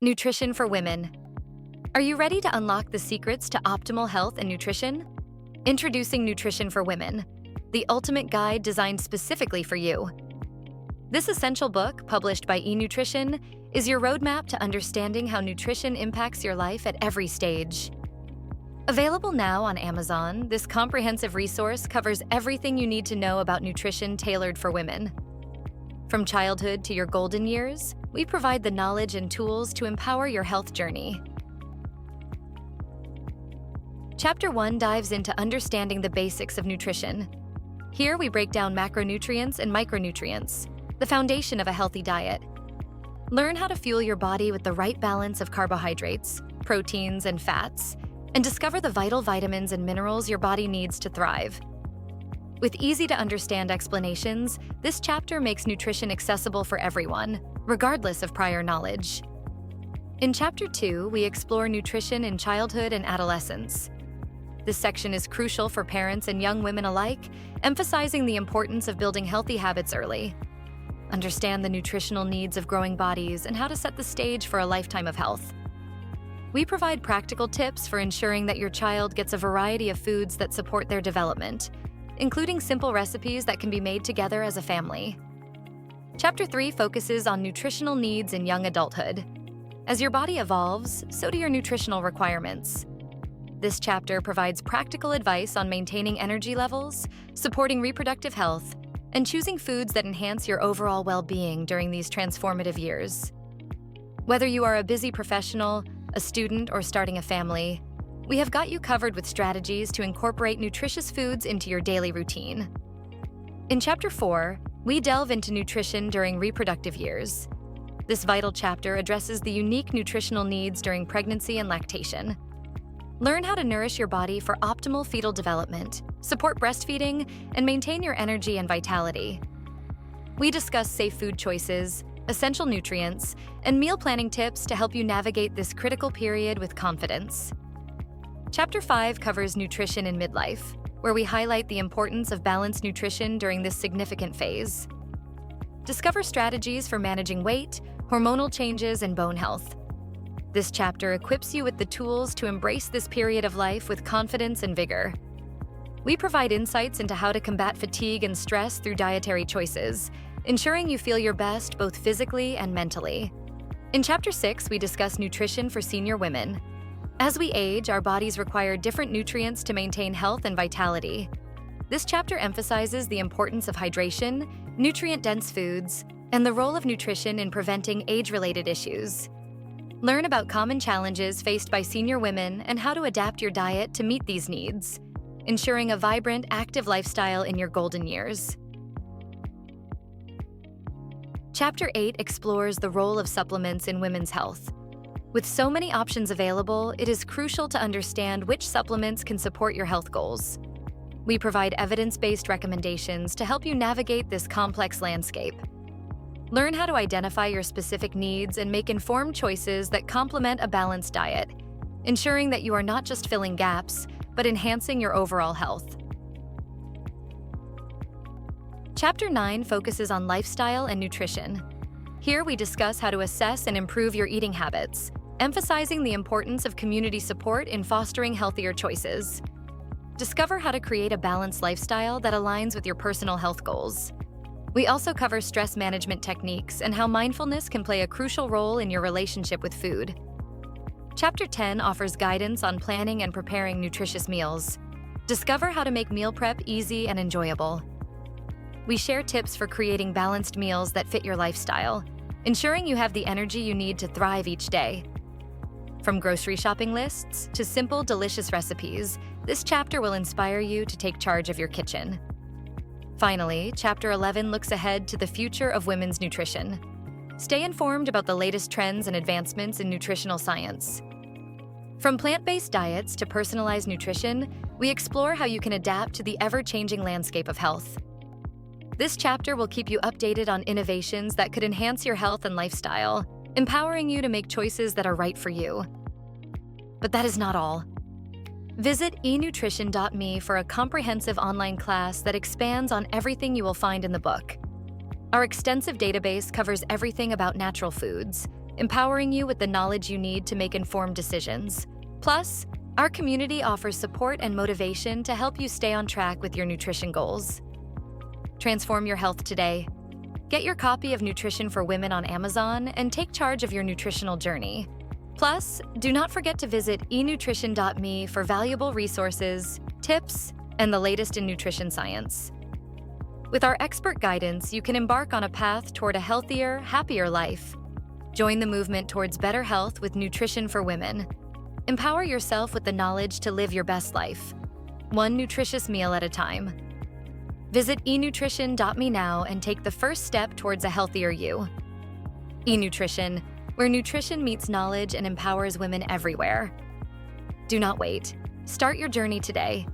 Nutrition for women. Are you ready to unlock the secrets to optimal health and nutrition? Introducing Nutrition for Women, the ultimate guide designed specifically for you. This essential book, published by eNutrition, is your roadmap to understanding how nutrition impacts your life at every stage. Available now on Amazon, this comprehensive resource covers everything you need to know about nutrition tailored for women. From childhood to your golden years, we provide the knowledge and tools to empower your health journey. Chapter 1 dives into understanding the basics of nutrition. Here we break down macronutrients and micronutrients, the foundation of a healthy diet. Learn how to fuel your body with the right balance of carbohydrates, proteins, and fats, and discover the vital vitamins and minerals your body needs to thrive. With easy-to-understand explanations, this chapter makes nutrition accessible for everyone, regardless of prior knowledge. In Chapter 2, we explore nutrition in childhood and adolescence. This section is crucial for parents and young women alike, emphasizing the importance of building healthy habits early. Understand the nutritional needs of growing bodies and how to set the stage for a lifetime of health. We provide practical tips for ensuring that your child gets a variety of foods that support their development, including simple recipes that can be made together as a family. Chapter 3 focuses on nutritional needs in young adulthood. As your body evolves, so do your nutritional requirements. This chapter provides practical advice on maintaining energy levels, supporting reproductive health, and choosing foods that enhance your overall well-being during these transformative years. Whether you are a busy professional, a student, or starting a family, we have got you covered with strategies to incorporate nutritious foods into your daily routine. In Chapter 4, we delve into nutrition during reproductive years. This vital chapter addresses the unique nutritional needs during pregnancy and lactation. Learn how to nourish your body for optimal fetal development, support breastfeeding, and maintain your energy and vitality. We discuss safe food choices, essential nutrients, and meal planning tips to help you navigate this critical period with confidence. Chapter 5 covers nutrition in midlife, where we highlight the importance of balanced nutrition during this significant phase. Discover strategies for managing weight, hormonal changes, and bone health. This chapter equips you with the tools to embrace this period of life with confidence and vigor. We provide insights into how to combat fatigue and stress through dietary choices, ensuring you feel your best both physically and mentally. In Chapter 6, we discuss nutrition for senior women. As we age, our bodies require different nutrients to maintain health and vitality. This chapter emphasizes the importance of hydration, nutrient-dense foods, and the role of nutrition in preventing age-related issues. Learn about common challenges faced by senior women and how to adapt your diet to meet these needs, ensuring a vibrant, active lifestyle in your golden years. Chapter 8 explores the role of supplements in women's health. With so many options available, it is crucial to understand which supplements can support your health goals. We provide evidence-based recommendations to help you navigate this complex landscape. Learn how to identify your specific needs and make informed choices that complement a balanced diet, ensuring that you are not just filling gaps, but enhancing your overall health. Chapter 9 focuses on lifestyle and nutrition. Here we discuss how to assess and improve your eating habits, emphasizing the importance of community support in fostering healthier choices. Discover how to create a balanced lifestyle that aligns with your personal health goals. We also cover stress management techniques and how mindfulness can play a crucial role in your relationship with food. Chapter 10 offers guidance on planning and preparing nutritious meals. Discover how to make meal prep easy and enjoyable. We share tips for creating balanced meals that fit your lifestyle, ensuring you have the energy you need to thrive each day. From grocery shopping lists to simple, delicious recipes, this chapter will inspire you to take charge of your kitchen. Finally, Chapter 11 looks ahead to the future of women's nutrition. Stay informed about the latest trends and advancements in nutritional science. From plant-based diets to personalized nutrition, we explore how you can adapt to the ever-changing landscape of health. This chapter will keep you updated on innovations that could enhance your health and lifestyle, empowering you to make choices that are right for you. But that is not all. Visit eNutrition.me for a comprehensive online class that expands on everything you will find in the book. Our extensive database covers everything about natural foods, empowering you with the knowledge you need to make informed decisions. Plus, our community offers support and motivation to help you stay on track with your nutrition goals. Transform your health today. Get your copy of Nutrition for Women on Amazon and take charge of your nutritional journey. Plus, do not forget to visit eNutrition.me for valuable resources, tips, and the latest in nutrition science. With our expert guidance, you can embark on a path toward a healthier, happier life. Join the movement towards better health with Nutrition for Women. Empower yourself with the knowledge to live your best life, one nutritious meal at a time. Visit eNutrition.me now and take the first step towards a healthier you. eNutrition, where nutrition meets knowledge and empowers women everywhere. Do not wait. Start your journey today.